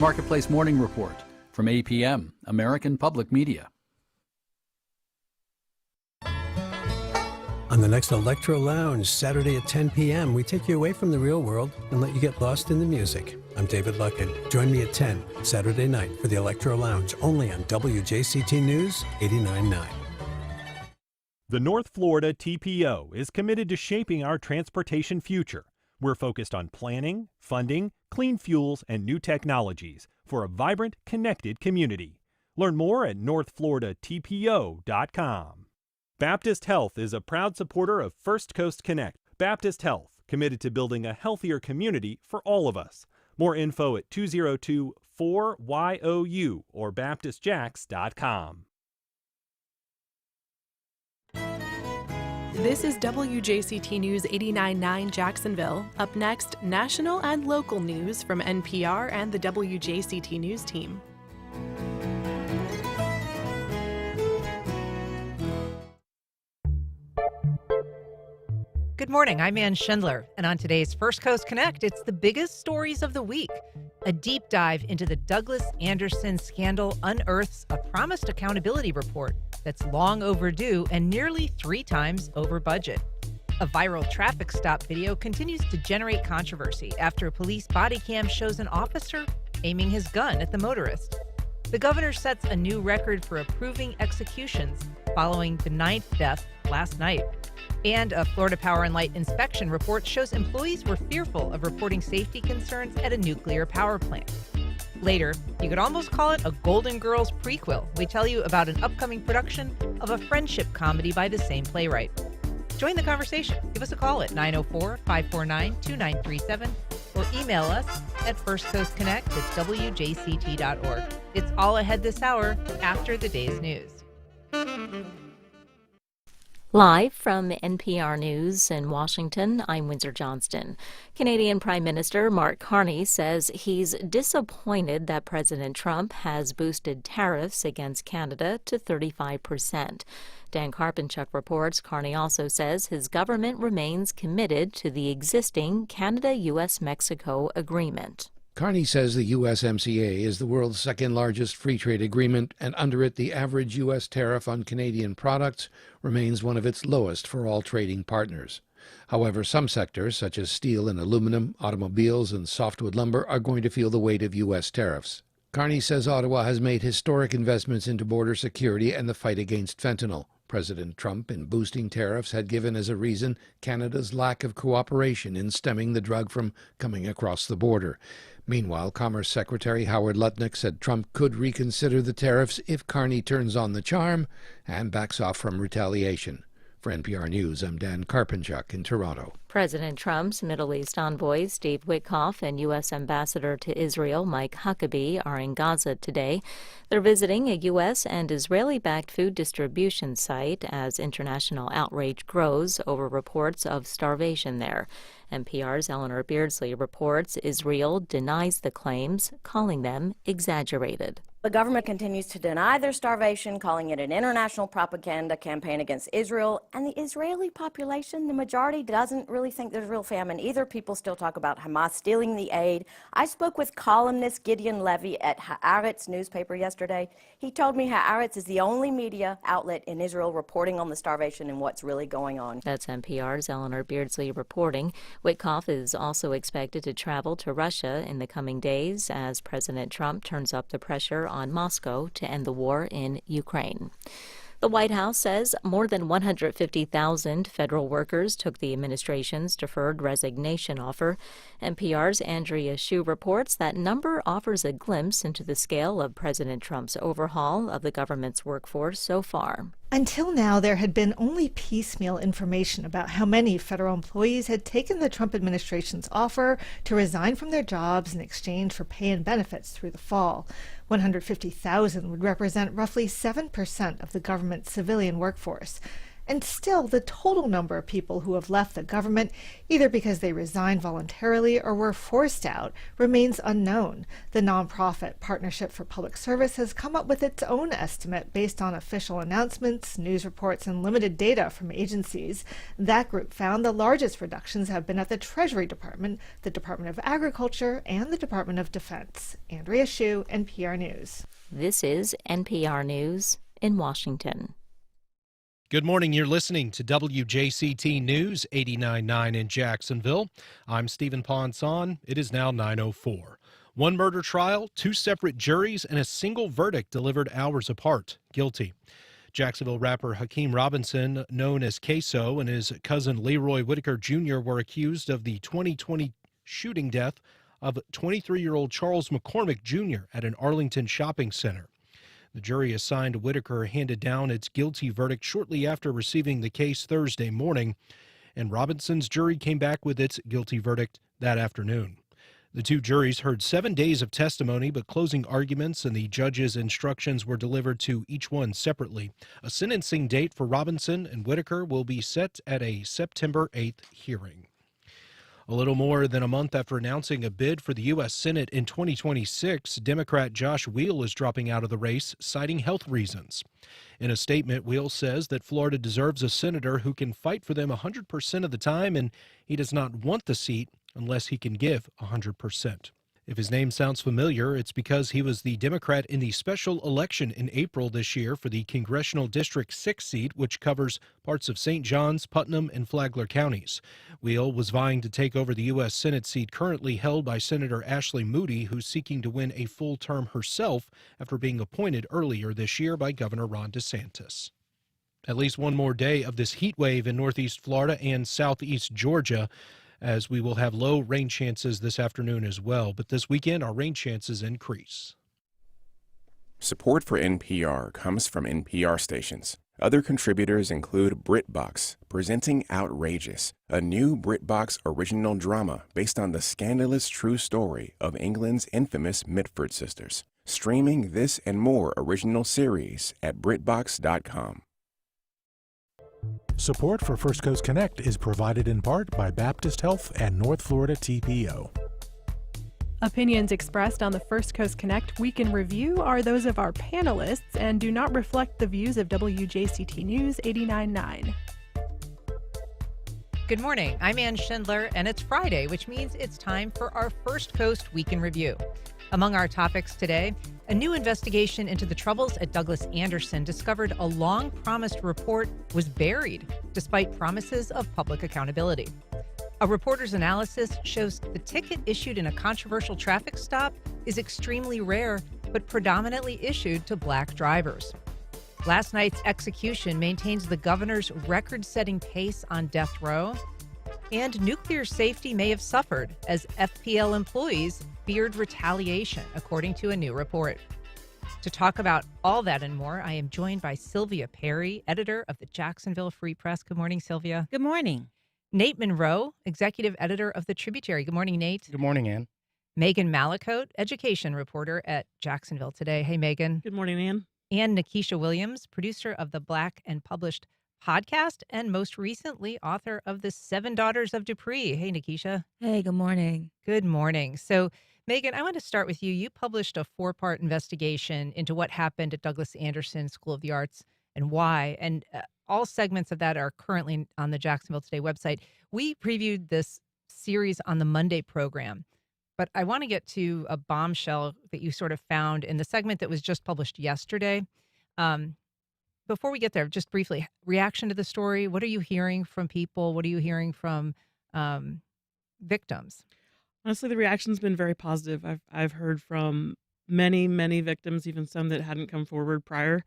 Marketplace Morning Report from APM, American Public Media. On the next Electro Lounge, Saturday at 10 p.m., we take you away from the real world and let you get lost in the music. I'm David Luckin. Join me at 10 Saturday night for the Electro Lounge, only on WJCT News 89.9. The North Florida TPO is committed to shaping our transportation future. We're focused on planning, funding, clean fuels, and new technologies for a vibrant, connected community. Learn more at northfloridatpo.com. Baptist Health is a proud supporter of First Coast Connect. Baptist Health, committed to building a healthier community for all of us. More info at 202-4YOU or baptistjacks.com. This is WJCT News 89.9 Jacksonville. Up next, national and local news from NPR and the WJCT News team. Good morning, I'm Ann Schindler, and on today's First Coast Connect, it's the biggest stories of the week. A deep dive into the Douglas Anderson scandal unearths a promised accountability report that's long overdue and nearly 3 times over budget. A viral traffic stop video continues to generate controversy after a police body cam shows an officer aiming his gun at the motorist. The governor sets a new record for approving executions following the 9th death last night. And a Florida Power and Light inspection report shows employees were fearful of reporting safety concerns at a nuclear power plant. Later, you could almost call it a Golden Girls prequel. We tell you about an upcoming production of a friendship comedy by the same playwright. Join the conversation. Give us a call at 904-549-2937 or email us at firstcoastconnect@wjct.org. It's all ahead this hour after the day's news. Live from NPR News in Washington, I'm Windsor Johnston. Canadian Prime Minister Mark Carney says he's disappointed that President Trump has boosted tariffs against Canada to 35%. Dan Karpinchuk reports Carney also says his government remains committed to the existing Canada-U.S.-Mexico agreement. Carney says the USMCA is the world's second-largest free trade agreement, and under it, the average U.S. tariff on Canadian products remains one of its lowest for all trading partners. However, some sectors, such as steel and aluminum, automobiles, and softwood lumber, are going to feel the weight of U.S. tariffs. Carney says Ottawa has made historic investments into border security and the fight against fentanyl. President Trump, in boosting tariffs, had given as a reason Canada's lack of cooperation in stemming the drug from coming across the border. Meanwhile, Commerce Secretary Howard Lutnick said Trump could reconsider the tariffs if Carney turns on the charm and backs off from retaliation. For NPR News, I'm Dan Karpinchuk in Toronto. President Trump's Middle East envoy, Steve Witkoff, and U.S. Ambassador to Israel, Mike Huckabee, are in Gaza today. They're visiting a U.S. and Israeli-backed food distribution site as international outrage grows over reports of starvation there. NPR's Eleanor Beardsley reports Israel denies the claims, calling them exaggerated. The government continues to deny their starvation, calling it an international propaganda campaign against Israel. And the Israeli population, the majority, doesn't really think there's real famine either. People still talk about Hamas stealing the aid. I spoke with columnist Gideon Levy at Haaretz newspaper yesterday. He told me Haaretz is the only media outlet in Israel reporting on the starvation and what's really going on. That's NPR's Eleanor Beardsley reporting. Witkoff is also expected to travel to Russia in the coming days as President Trump turns up the pressure on Moscow to end the war in Ukraine. The White House says more than 150,000 federal workers took the administration's deferred resignation offer. NPR's Andrea Hsu reports that number offers a glimpse into the scale of President Trump's overhaul of the government's workforce so far. Until now, there had been only piecemeal information about how many federal employees had taken the Trump administration's offer to resign from their jobs in exchange for pay and benefits through the fall. 150,000 would represent roughly 7% of the government's civilian workforce. And still, the total number of people who have left the government, either because they resigned voluntarily or were forced out, remains unknown. The nonprofit Partnership for Public Service has come up with its own estimate based on official announcements, news reports, and limited data from agencies. That group found the largest reductions have been at the Treasury Department, the Department of Agriculture, and the Department of Defense. Andrea Hsu, NPR News. This is NPR News in Washington. Good morning. You're listening to WJCT News 89.9 in Jacksonville. I'm Stephen Ponson. It is now 9:04. One murder trial, two separate juries, and a single verdict delivered hours apart. Guilty. Jacksonville rapper Hakeem Robinson, known as Queso, and his cousin Leroy Whitaker Jr. were accused of the 2020 shooting death of 23-year-old Charles McCormick Jr. at an Arlington shopping center. The jury assigned to Whitaker handed down its guilty verdict shortly after receiving the case Thursday morning, and Robinson's jury came back with its guilty verdict that afternoon. The two juries heard 7 days of testimony, but closing arguments and the judge's instructions were delivered to each one separately. A sentencing date for Robinson and Whitaker will be set at a September 8th hearing. A little more than a month after announcing a bid for the U.S. Senate in 2026, Democrat Josh Weil is dropping out of the race, citing health reasons. In a statement, Weil says that Florida deserves a senator who can fight for them 100% of the time, and he does not want the seat unless he can give 100%. If his name sounds familiar, it's because he was the Democrat in the special election in April this year for the Congressional District 6 seat, which covers parts of St. Johns, Putnam, and Flagler counties. Weil was vying to take over the U.S. Senate seat currently held by Senator Ashley Moody, who's seeking to win a full term herself after being appointed earlier this year by Governor Ron DeSantis. At least one more day of this heat wave in northeast Florida and southeast Georgia, as we will have low rain chances this afternoon as well. But this weekend, our rain chances increase. Support for NPR comes from NPR stations. Other contributors include BritBox, presenting Outrageous, a new BritBox original drama based on the scandalous true story of England's infamous Mitford sisters. Streaming this and more original series at BritBox.com. Support for First Coast Connect is provided in part by Baptist Health and North Florida TPO. Opinions expressed on the First Coast Connect Week in Review are those of our panelists and do not reflect the views of WJCT News 89.9. Good morning. I'm Ann Schindler, and it's Friday, which means it's time for our First Coast Week in Review. Among our topics today, a new investigation into the troubles at Douglas Anderson discovered a long-promised report was buried despite promises of public accountability. A reporter's analysis shows the ticket issued in a controversial traffic stop is extremely rare, but predominantly issued to black drivers. Last night's execution maintains the governor's record-setting pace on death row, and nuclear safety may have suffered as FPL employees feared retaliation, according to a new report. To talk about all that and more, I am joined by Sylvia Perry, editor of the Jacksonville Free Press. Good morning, Sylvia. Good morning. Nate Monroe, executive editor of the Tributary. Good morning, Nate. Good morning, Ann. Megan Mallicoat, education reporter at Jacksonville Today. Hey, Megan. Good morning, Ann. And Nikisha Williams, producer of the Black and Published podcast, and most recently, author of The Seven Daughters of Dupree. Hey, Nikisha. Hey, good morning. Good morning. So, Megan, I want to start with you. You published a 4-part investigation into what happened at Douglas Anderson School of the Arts and why. And all segments of that are currently on the Jacksonville Today website. We previewed this series on the Monday program, but I want to get to a bombshell that you sort of found in the segment that was just published yesterday. Before we get there, just briefly, reaction to the story. What are you hearing from people? What are you hearing from victims? Honestly, the reaction's been very positive. I've heard from many victims, even some that hadn't come forward prior,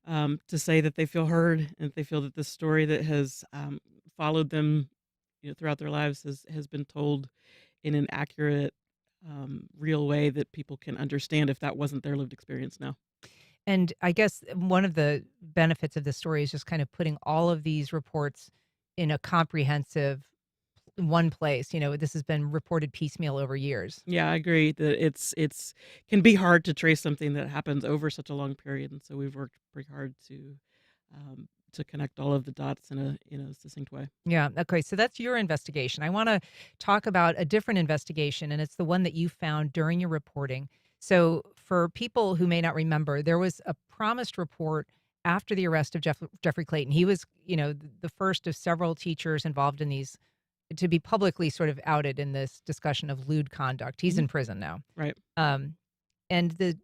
to say that they feel heard and they feel that this story that has followed them, throughout their lives has been told in an accurate, real way that people can understand if that wasn't their lived experience now. And I guess one of the benefits of this story is just kind of putting all of these reports in a comprehensive one place. This has been reported piecemeal over years. Yeah, I agree that it's can be hard to trace something that happens over such a long period, and so we've worked pretty hard to connect all of the dots in a succinct way. Yeah. Okay. So that's your investigation. I want to talk about a different investigation, and it's the one that you found during your reporting. So, for people who may not remember, there was a promised report after the arrest of Jeffrey Clayton. He was, the first of several teachers involved in these to be publicly sort of outed in this discussion of lewd conduct. He's in prison now. Right. And the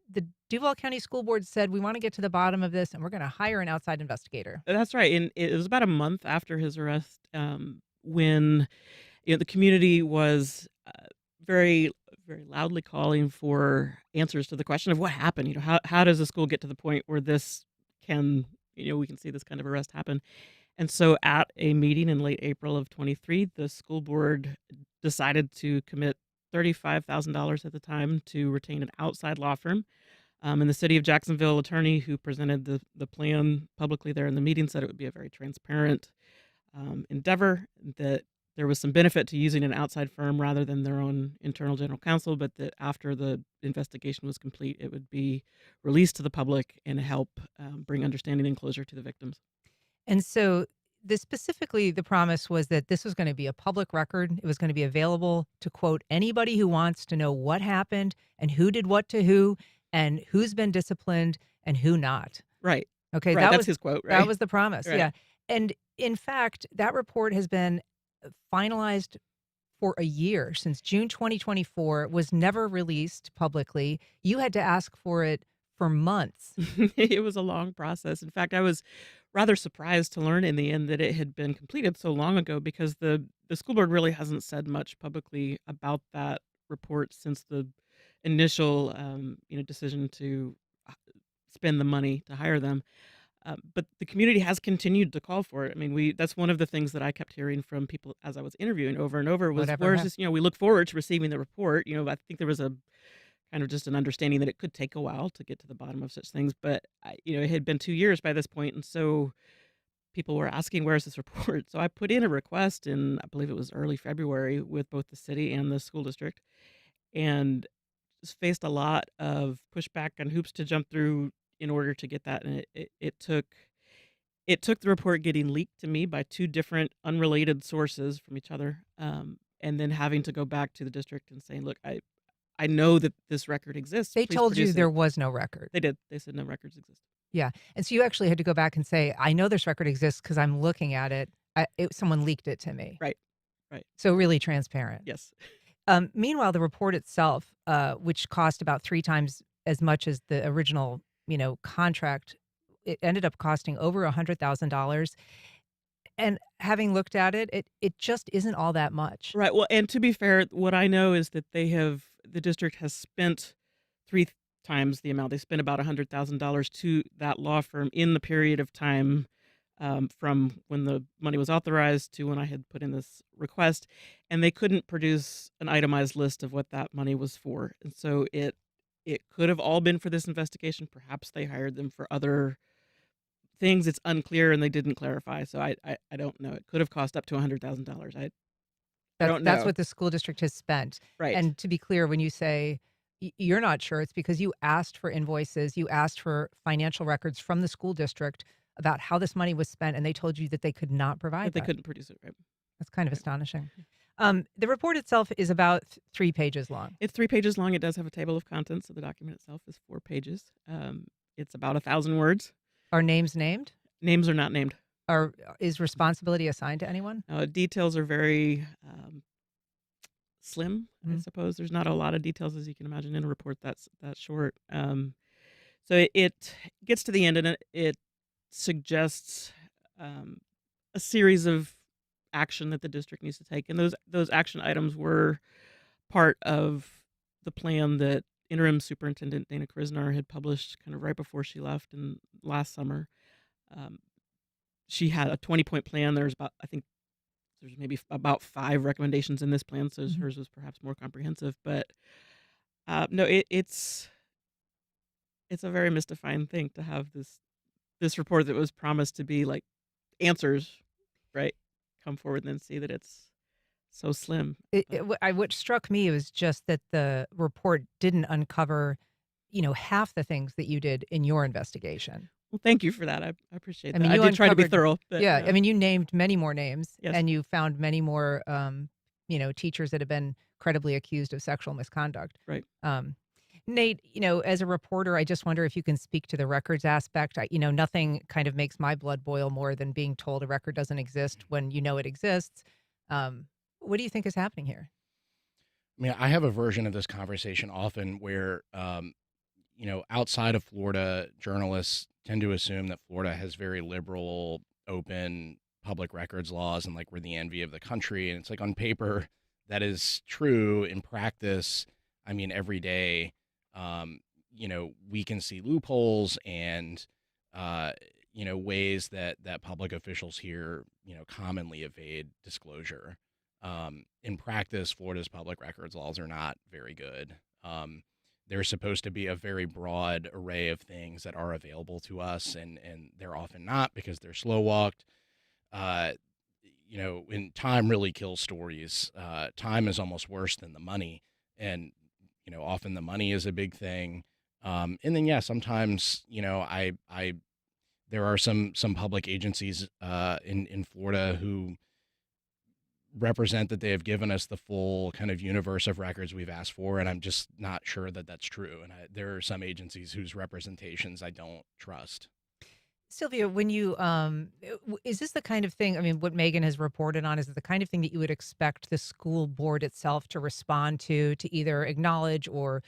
Duval County School Board said, we want to get to the bottom of this, and we're going to hire an outside investigator. That's right. And it was about a month after his arrest when the community was very, very loudly calling for answers to the question of what happened. How does a school get to the point where this can, we can see this kind of arrest happen? And so at a meeting in late April of 23, the school board decided to commit $35,000 at the time to retain an outside law firm. And the city of Jacksonville attorney who presented the plan publicly there in the meeting said it would be a very transparent endeavor, that there was some benefit to using an outside firm rather than their own internal general counsel, but that after the investigation was complete, it would be released to the public and help bring understanding and closure to the victims. And so specifically, the promise was that this was going to be a public record. It was going to be available to, quote, anybody who wants to know what happened and who did what to who and who's been disciplined and who not. Right. Okay. Right. That's his quote, right? That was the promise. Right. Yeah. And in fact, that report has been finalized for a year, since June 2024. It was never released publicly. You had to ask for it for months. It was a long process. In fact, I was rather surprised to learn in the end that it had been completed so long ago, because the school board really hasn't said much publicly about that report since the initial decision to spend the money to hire them. But the community has continued to call for it. I mean, that's one of the things that I kept hearing from people as I was interviewing over and over was, where's this, we look forward to receiving the report. I think there was a kind of just an understanding that it could take a while to get to the bottom of such things. But, it had been 2 years by this point, and so people were asking, where's this report? So I put in a request in, I believe it was early February, with both the city and the school district, and just faced a lot of pushback and hoops to jump through in order to get that. And it took the report getting leaked to me by two different unrelated sources from each other, and then having to go back to the district and saying, look, I know that this record exists. They Please told you produce there it. was no record. They did. They said no records exist. Yeah. And so you actually had to go back and say, I know this record exists because I'm looking at it. Someone leaked it to me. Right. So really transparent. Yes. Meanwhile, the report itself, which cost about 3 times as much as the original, contract, it ended up costing over $100,000. And having looked at it, it just isn't all that much. Right. Well, and to be fair, what I know is that the district has spent 3 times the amount. They spent about $100,000 to that law firm in the period of time from when the money was authorized to when I had put in this request, and they couldn't produce an itemized list of what that money was for. And so it could have all been for this investigation. Perhaps they hired them for other things. It's unclear, and they didn't clarify. So I don't know. It could have cost up to $100,000. I don't know. That's what the school district has spent. Right. And to be clear, when you say you're not sure, it's because you asked for invoices, you asked for financial records from the school district about how this money was spent, and they told you that they could not provide But they that. couldn't produce it. Right. That's kind of astonishing. The report itself is about 3 pages long. It's 3 pages long. It does have a table of contents, so the document itself is 4 pages. It's about 1,000 words. Are names named? Names are not named. Is responsibility assigned to anyone? Details are very slim, I suppose. There's not a lot of details, as you can imagine, in a report that's that short. So it gets to the end, and it suggests a series of action that the district needs to take. And those action items were part of the plan that interim superintendent Dana Krisner had published kind of right before she left in last summer. She had a 20-point plan. There's maybe about 5 recommendations in this plan, so hers was perhaps more comprehensive. But no, it's a very mystifying thing to have this report that was promised to be like answers, right, come forward and then see that it's so slim. What struck me was just that the report didn't uncover, half the things that you did in your investigation. Well, thank you for that. I appreciate I that. mean, I you did try to be uncovered, thorough. But, yeah, I mean, you named many more names, Yes. and you found many more, teachers that have been credibly accused of sexual misconduct. Right. Nate, as a reporter, I just wonder if you can speak to the records aspect. Nothing kind of makes my blood boil more than being told a record doesn't exist when you know it exists. What do you think is happening here? I mean, I have a version of this conversation often where, outside of Florida, journalists tend to assume that Florida has very liberal, open public records laws and like we're the envy of the country. And it's like on paper, that is true. In practice, I mean, every day, we can see loopholes and, ways that public officials here, commonly evade disclosure. In practice, Florida's public records laws are not very good. There's supposed to be a very broad array of things that are available to us, and they're often not because they're slow walked. And time really kills stories. Time is almost worse than the money, and often the money is a big thing. And then sometimes I there are some public agencies in Florida who represent that they have given us the full kind of universe of records we've asked for, and I'm just not sure that that's true. And there are some agencies whose representations I don't trust. Sylvia, when you is this the kind of thing? I mean, what Megan has reported on, is it the kind of thing that you would expect the school board itself to respond to either acknowledge or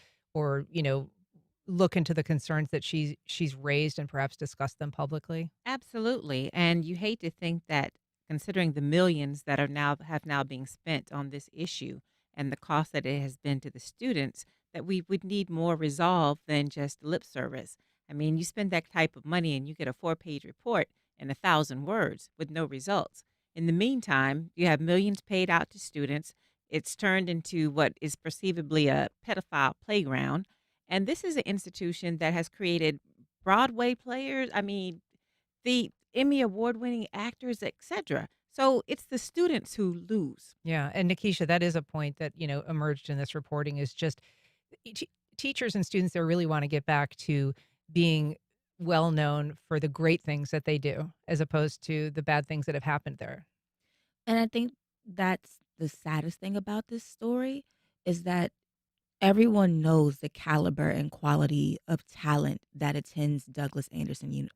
look into the concerns that she's raised and perhaps discuss them publicly? Absolutely. And you hate to think that, considering the millions that have now being spent on this issue and the cost that it has been to the students, that we would need more resolve than just lip service. I mean, you spend that type of money and you get a 4-page report in 1,000 words with no results. In the meantime, you have millions paid out to students. It's turned into what is perceivably a pedophile playground. And this is an institution that has created Broadway players. I mean, the Emmy award-winning actors, etc. So it's the students who lose. Yeah, and Nikisha, that is a point that emerged in this reporting, is just teachers and students that really want to get back to being well known for the great things that they do, as opposed to the bad things that have happened there. And I think that's the saddest thing about this story, is that everyone knows the caliber and quality of talent that attends Douglas Anderson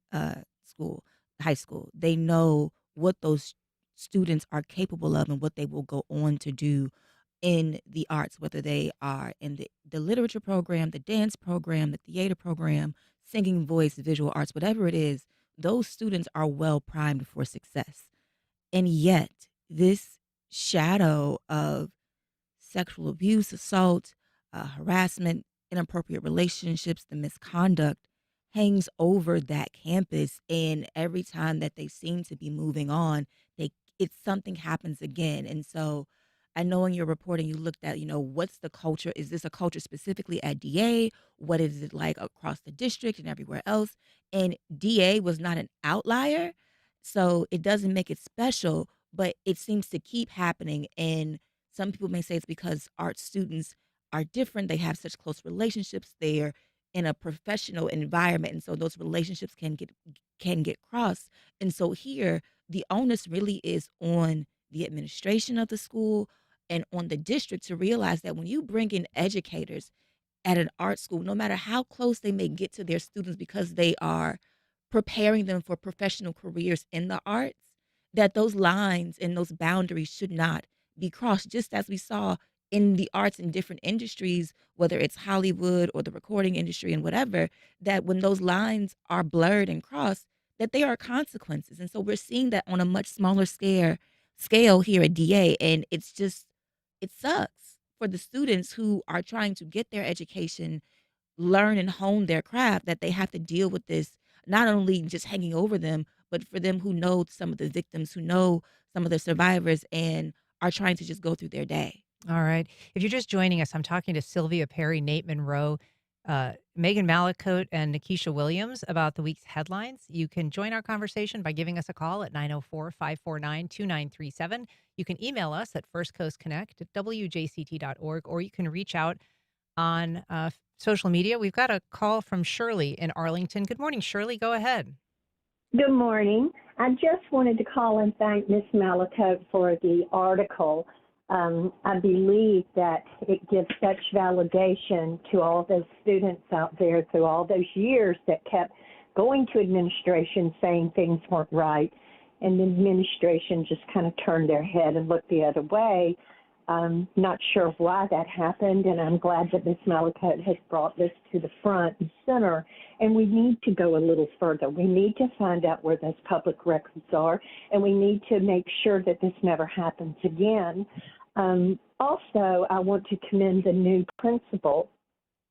high school. They know what those students are capable of and what they will go on to do in the arts, whether they are in the literature program, the dance program, the theater program, singing, voice, visual arts, whatever it is. Those students are well primed for success. And yet, this shadow of sexual abuse, assault, harassment, inappropriate relationships, the misconduct hangs over that campus. And every time that they seem to be moving on, something happens again. And so I know in your reporting you looked at, what's the culture? Is this a culture specifically at DA? What is it like across the district and everywhere else? And DA was not an outlier, so it doesn't make it special, but it seems to keep happening. And some people may say it's because art students are different. They have such close relationships. They're in a professional environment, and so those relationships can get crossed. And so here, the onus really is on the administration of the school and on the district to realize that when you bring in educators at an art school, no matter how close they may get to their students because they are preparing them for professional careers in the arts, that those lines and those boundaries should not be crossed, just as we saw in the arts in different industries, whether it's Hollywood or the recording industry and whatever, that when those lines are blurred and crossed, that there are consequences. And so we're seeing that on a much smaller scale here at DA. And it sucks for the students who are trying to get their education, learn and hone their craft, that they have to deal with this, not only just hanging over them, but for them who know some of the victims, who know some of the survivors and are trying to just go through their day. All right. If you're just joining us, I'm talking to Sylvia Perry, Nate Monroe, Megan Mallicoat, and Nikisha Williams about the week's headlines. You can join our conversation by giving us a call at 904-549-2937. You can email us at firstcoastconnect@wjct.org, or you can reach out on social media. We've got a call from Shirley in Arlington. Good morning, Shirley. Go ahead. Good morning. I just wanted to call and thank Ms. Mallicoat for the article. I believe that it gives such validation to all those students out there through all those years that kept going to administration saying things weren't right, and the administration just kind of turned their head and looked the other way. Not sure why that happened, and I'm glad that Ms. Mallicoat has brought this to the front and center, and we need to go a little further. We need to find out where those public records are, and we need to make sure that this never happens again. Also, I want to commend the new principal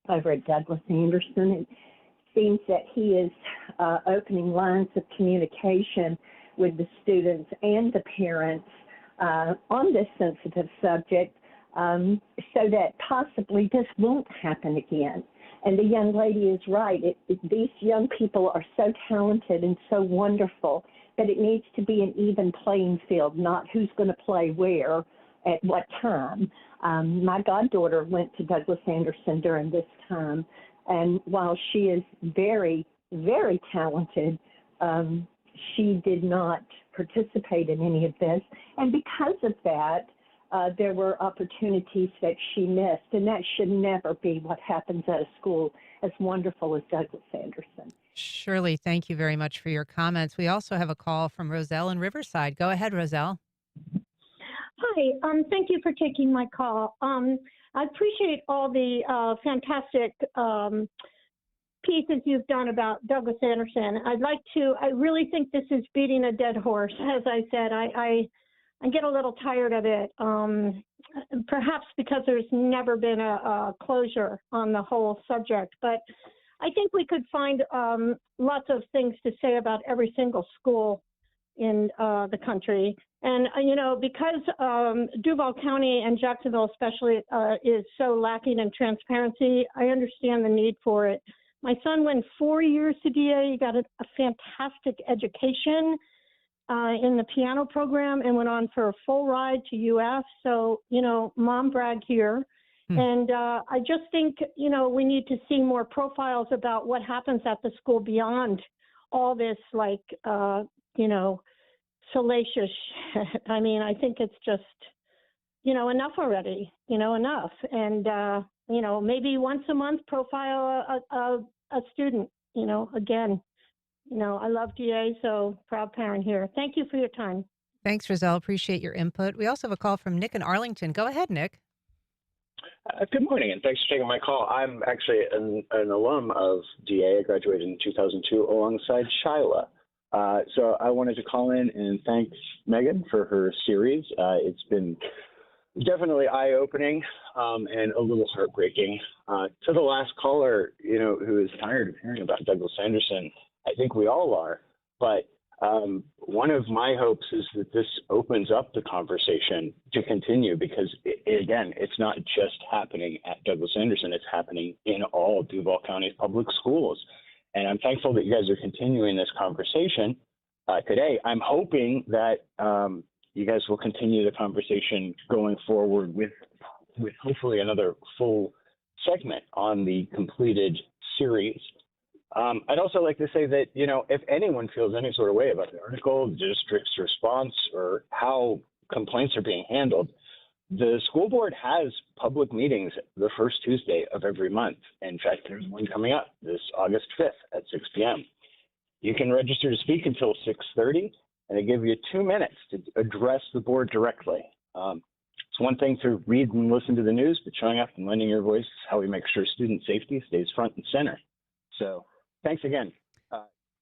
over at Douglas Anderson. It seems that he is opening lines of communication with the students and the parents on this sensitive subject so that possibly this won't happen again. And the young lady is right. These young people are so talented and so wonderful that it needs to be an even playing field, not who's going to play where at what time. My goddaughter went to Douglas Anderson during this time, and while she is very, very talented, she did not participate in any of this. And because of that, there were opportunities that she missed, and that should never be what happens at a school as wonderful as Douglas Anderson. Shirley, thank you very much for your comments. We also have a call from Roselle in Riverside. Go ahead, Roselle. Hi, thank you for taking my call. I appreciate all the fantastic pieces you've done about Douglas Anderson. I really think this is beating a dead horse. As I said, I get a little tired of it, perhaps because there's never been a closure on the whole subject. But I think we could find lots of things to say about every single school in the country. And, because Duval County and Jacksonville especially is so lacking in transparency, I understand the need for it. My son went 4 years to DA. He got a fantastic education in the piano program and went on for a full ride to UF. So, mom brag here. And I just think, we need to see more profiles about what happens at the school beyond all this, salacious shit. I mean, I think it's just, enough already, enough. And, maybe once a month profile a student, again. I love DA, so proud parent here. Thank you for your time. Thanks, Roselle. Appreciate your input. We also have a call from Nick in Arlington. Go ahead, Nick. Good morning, and thanks for taking my call. I'm actually an alum of DA. I graduated in 2002 alongside Shyla. So I wanted to call in and thank Megan for her series. It's been definitely eye-opening and a little heartbreaking. To the last caller, who is tired of hearing about Douglas Anderson, I think we all are. But one of my hopes is that this opens up the conversation to continue because, again, it's not just happening at Douglas Anderson. It's happening in all Duval County public schools. And I'm thankful that you guys are continuing this conversation today. I'm hoping that you guys will continue the conversation going forward with hopefully another full segment on the completed series. I'd also like to say that, if anyone feels any sort of way about the article, the district's response, or how complaints are being handled, the school board has public meetings the first Tuesday of every month. In fact, there's one coming up this August 5th at 6 p.m. You can register to speak until 6:30, and they give you 2 minutes to address the board directly. It's one thing to read and listen to the news, but showing up and lending your voice is how we make sure student safety stays front and center. So thanks again.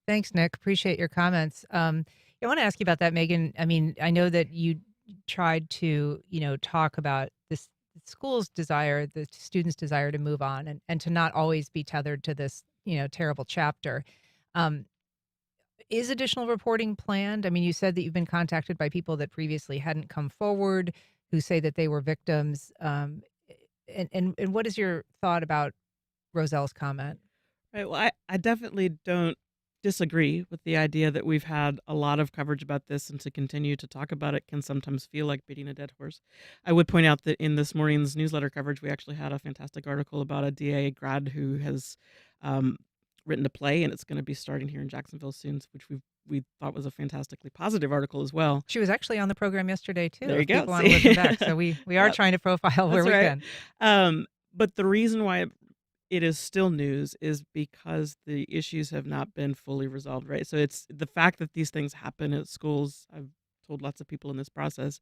Thanks, Nick. Appreciate your comments. I want to ask you about that, Megan. I mean, I know that you tried to, talk about this school's desire, the students' desire to move on and to not always be tethered to this, terrible chapter. Is additional reporting planned? I mean, you said that you've been contacted by people that previously hadn't come forward who say that they were victims. And what is your thought about Roselle's comment? Right. Well, I definitely don't disagree with the idea that we've had a lot of coverage about this, and to continue to talk about it can sometimes feel like beating a dead horse. I would point out that in this morning's newsletter coverage, we actually had a fantastic article about a DA grad who has written a play, and it's going to be starting here in Jacksonville soon, which we've we thought was a fantastically positive article as well. She was actually on the program yesterday too. There you if go. People want to listen back, so we are Yep. trying to profile where That's we right. can. But the reason why it is still news is because the issues have not been fully resolved, right? So it's the fact that these things happen at schools. I've told lots of people in this process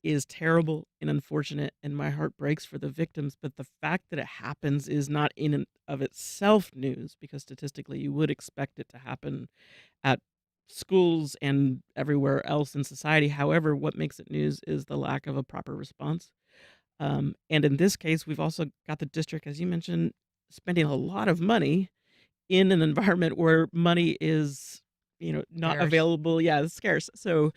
is terrible and unfortunate, and my heart breaks for the victims. But the fact that it happens is not in and of itself news, because statistically you would expect it to happen at schools and everywhere else in society. However, what makes it news is the lack of a proper response. And in this case, we've also got the district, as you mentioned, spending a lot of money in an environment where money is, not Scarce. available. Yeah, it's scarce. So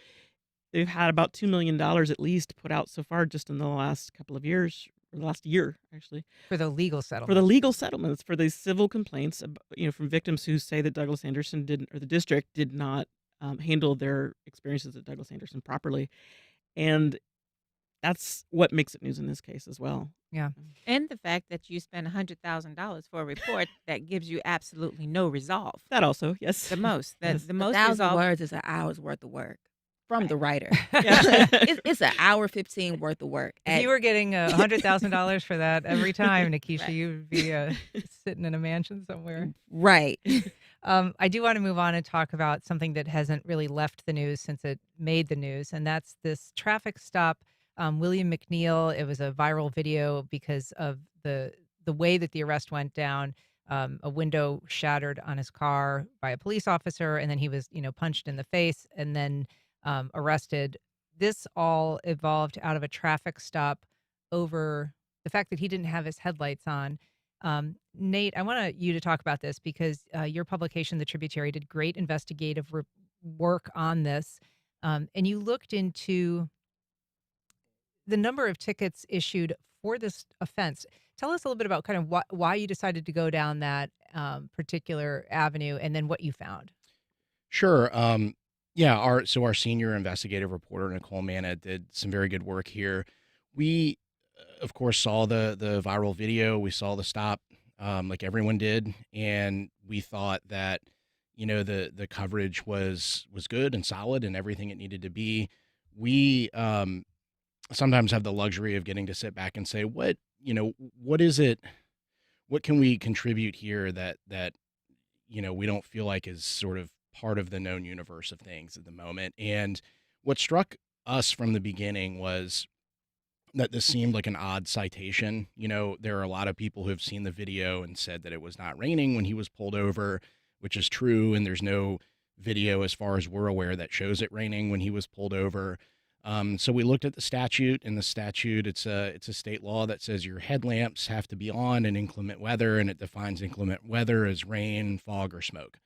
they've had about $2 million at least put out so far just in the last couple of years, or the last year, actually. For the legal settlement. For the legal settlements, for these civil complaints, from victims who say that Douglas Anderson didn't, or the district did not handle their experiences at Douglas Anderson properly. And that's what makes it news in this case as well. Yeah. And the fact that you spend $100,000 for a report that gives you absolutely no resolve. That also, yes. The most. That Yes. the most 1,000 resolve. words is an hour's worth of work from the writer. Yeah. It's an hour 15 worth of work. If you were getting $100,000 for that every time, Nikisha, Right. you would be sitting in a mansion somewhere. Right. I do want to move on and talk about something that hasn't really left the news since it made the news, and that's this traffic stop. William McNeil, it was a viral video because of the way that the arrest went down. A window shattered on his car by a police officer, and then he was, punched in the face and then arrested. This all evolved out of a traffic stop over the fact that he didn't have his headlights on. Nate, I want you to talk about this because your publication, The Tributary, did great investigative work on this, and you looked into the number of tickets issued for this offense. Tell us a little bit about kind of why you decided to go down that particular avenue, and then what you found. Sure. Yeah. Our senior investigative reporter Nicole Manna did some very good work here. We, of course, saw the viral video. We saw the stop, like everyone did, and we thought that the coverage was good and solid and everything it needed to be. We sometimes have the luxury of getting to sit back and say, what is it? What can we contribute here that we don't feel like is sort of part of the known universe of things at the moment? And what struck us from the beginning was that this seemed like an odd citation. There are a lot of people who have seen the video and said that it was not raining when he was pulled over, which is true. And there's no video, as far as we're aware, that shows it raining when he was pulled over. So we looked at the statute, and the statute, it's a state law that says your headlamps have to be on in inclement weather, and it defines inclement weather as rain, fog, or smoke.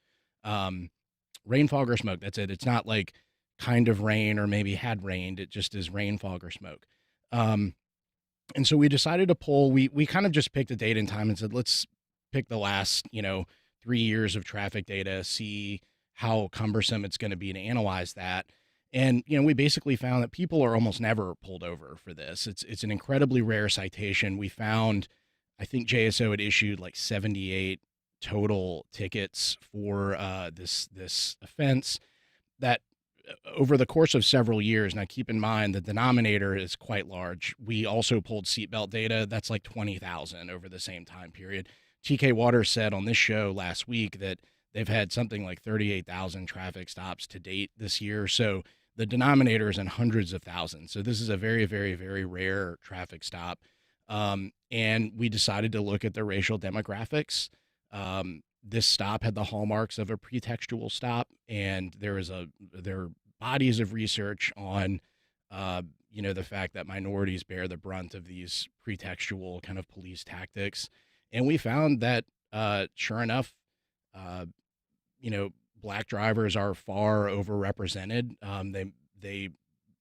Rain, fog, or smoke, that's it. It's not like kind of rain or maybe had rained. It just is rain, fog, or smoke. And so we decided to poll. We kind of just picked a date and time and said, let's pick the last, 3 years of traffic data, see how cumbersome it's going to be to analyze that. And, we basically found that people are almost never pulled over for this. It's an incredibly rare citation. We found, I think JSO had issued like 78 total tickets for this offense that over the course of several years. Now, keep in mind, the denominator is quite large. We also pulled seatbelt data. That's like 20,000 over the same time period. TK Waters said on this show last week that they've had something like 38,000 traffic stops to date this year. So the denominator is in hundreds of thousands. So this is a very, very, very rare traffic stop. And we decided to look at the racial demographics. This stop had the hallmarks of a pretextual stop, and there are bodies of research on, the fact that minorities bear the brunt of these pretextual kind of police tactics. And we found that, sure enough, Black drivers are far overrepresented.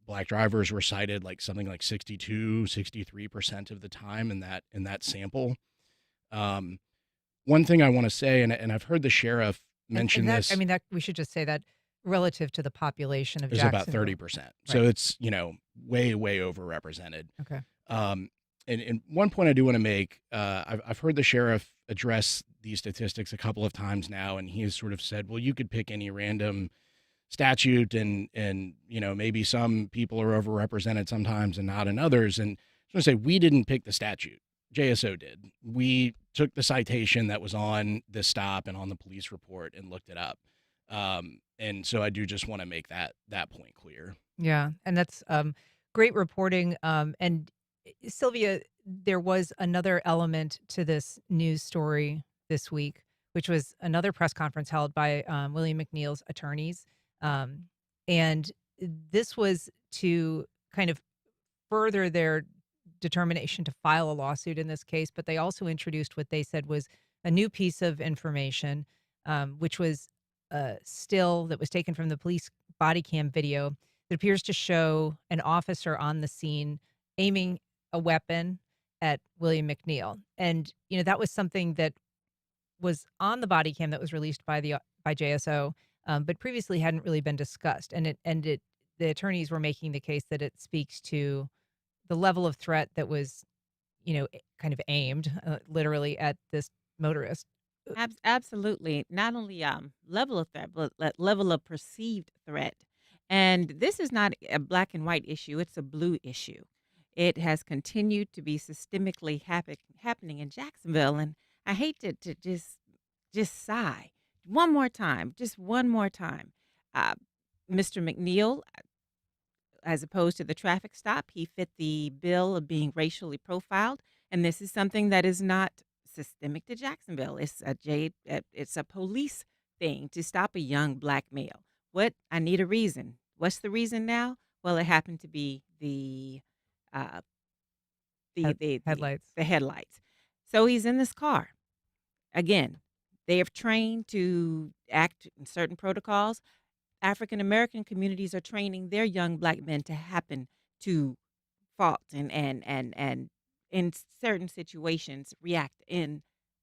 Black drivers were cited like something like 63% of the time in that sample. One thing I want to say, and I've heard the sheriff mention this. I mean, that we should just say that relative to the population of is Jacksonville. about 30%. So it's, way, way overrepresented. Okay. And one point I do want to make, I've heard the sheriff address these statistics a couple of times now, and he has sort of said, well, you could pick any random statute, and maybe some people are overrepresented sometimes and not in others. And I was going to say, we didn't pick the statute. JSO did. We took the citation that was on the stop and on the police report and looked it up. And so I do just want to make that point clear. Yeah, and that's great reporting. And Sylvia, there was another element to this news story this week, which was another press conference held by William McNeil's attorneys. And this was to kind of further their determination to file a lawsuit in this case, but they also introduced what they said was a new piece of information, which was a still that was taken from the police body cam video that appears to show an officer on the scene aiming a weapon at William McNeil. And, that was something that was on the body cam that was released by JSO, but previously hadn't really been discussed. And the attorneys were making the case that it speaks to the level of threat that was, kind of aimed literally at this motorist. Absolutely. Not only level of threat, but level of perceived threat. And this is not a black and white issue. It's a blue issue. It has continued to be systemically happening in Jacksonville. And I hate to just sigh. One more time, just one more time. Mr. McNeil, as opposed to the traffic stop, he fit the bill of being racially profiled. And this is something that is not systemic to Jacksonville. It's a police thing to stop a young black male. I need a reason. What's the reason now? Well, it happened to be the headlights. The headlights. So he's in this car. Again, they have trained to act in certain protocols. African American communities are training their young black men to happen to fault and in certain situations react in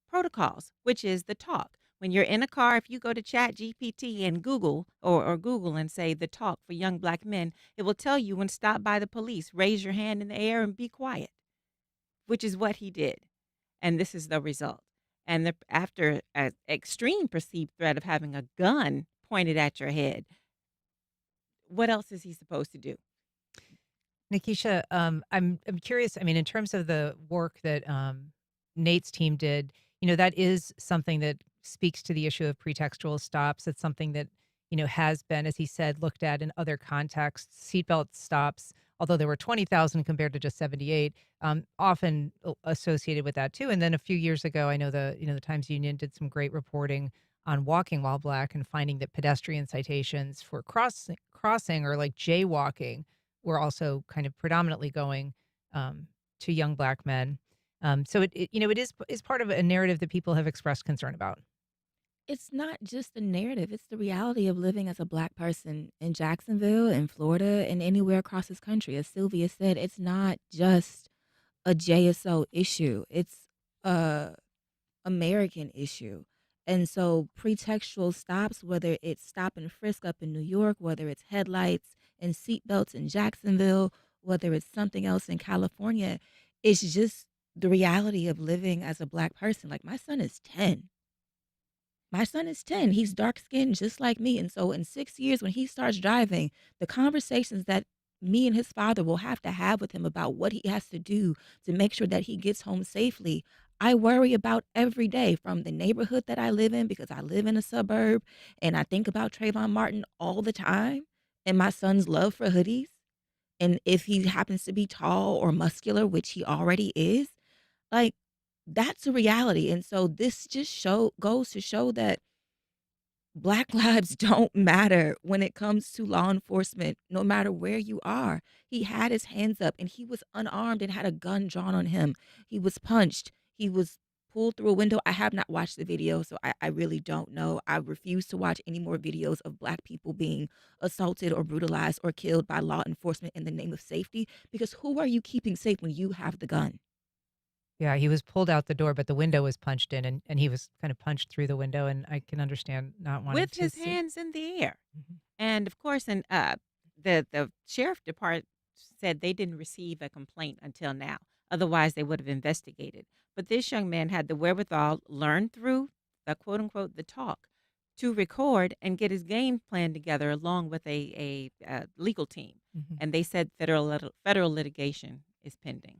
protocols, which is the talk. When you're in a car, if you go to Chat GPT and Google or Google and say the talk for young black men, it will tell you when stopped by the police, raise your hand in the air and be quiet, which is what he did. And this is the result. And after an extreme perceived threat of having a gun pointed at your head, what else is he supposed to do? Nikisha, I'm curious. I mean, in terms of the work that Nate's team did, that is something that speaks to the issue of pretextual stops. It's something that, has been, as he said, looked at in other contexts. Seatbelt stops, although there were 20,000 compared to just 78, often associated with that too. And then a few years ago, I know the Times Union did some great reporting on walking while black and finding that pedestrian citations for crossing or like jaywalking were also kind of predominantly going to young black men. So it is part of a narrative that people have expressed concern about. It's not just a narrative. It's the reality of living as a black person in Jacksonville, in Florida, and anywhere across this country. As Sylvia said, it's not just a JSO issue. It's a American issue. And so pretextual stops, whether it's stop and frisk up in New York, whether it's headlights and seatbelts in Jacksonville, whether it's something else in California, it's just the reality of living as a black person. Like my son is 10. He's dark skinned just like me. And so in 6 years, when he starts driving, the conversations that me and his father will have to have with him about what he has to do to make sure that he gets home safely, I worry about every day, from the neighborhood that I live in, because I live in a suburb, and I think about Trayvon Martin all the time and my son's love for hoodies. And if he happens to be tall or muscular, which he already is, like, that's a reality. And so this just goes to show that Black lives don't matter when it comes to law enforcement, no matter where you are. He had his hands up and he was unarmed and had a gun drawn on him. He was punched. He was pulled through a window. I have not watched the video, so I really don't know. I refuse to watch any more videos of Black people being assaulted or brutalized or killed by law enforcement in the name of safety, because who are you keeping safe when you have the gun? Yeah, he was pulled out the door, but the window was punched in, and he was kind of punched through the window. And I can understand not wanting With to his see. hands in the air. And of course, the sheriff department said they didn't receive a complaint until now. Otherwise, they would have investigated. But this young man had the wherewithal, learned through the quote unquote the talk, to record and get his game plan together along with a legal team. And they said federal litigation is pending.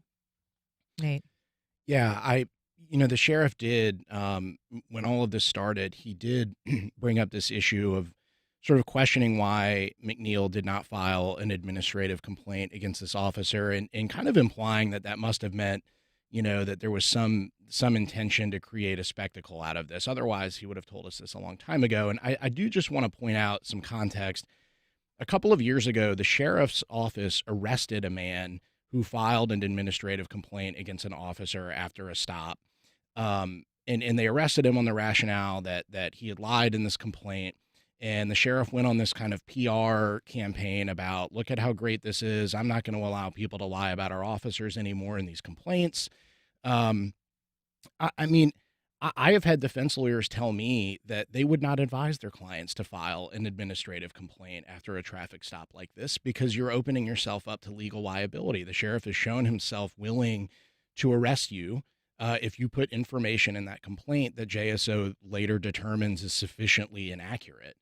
Nate. Yeah, the sheriff did, when all of this started, he did bring up this issue of sort of questioning why McNeil did not file an administrative complaint against this officer, and kind of implying that must have meant, that there was some intention to create a spectacle out of this. Otherwise, he would have told us this a long time ago. And I do just want to point out some context. A couple of years ago, the sheriff's office arrested a man who filed an administrative complaint against an officer after a stop. And they arrested him on the rationale that he had lied in this complaint. And the sheriff went on this kind of PR campaign about, look at how great this is. I'm not going to allow people to lie about our officers anymore in these complaints. I have had defense lawyers tell me that they would not advise their clients to file an administrative complaint after a traffic stop like this, because you're opening yourself up to legal liability. The sheriff has shown himself willing to arrest you if you put information in that complaint that JSO later determines is sufficiently inaccurate.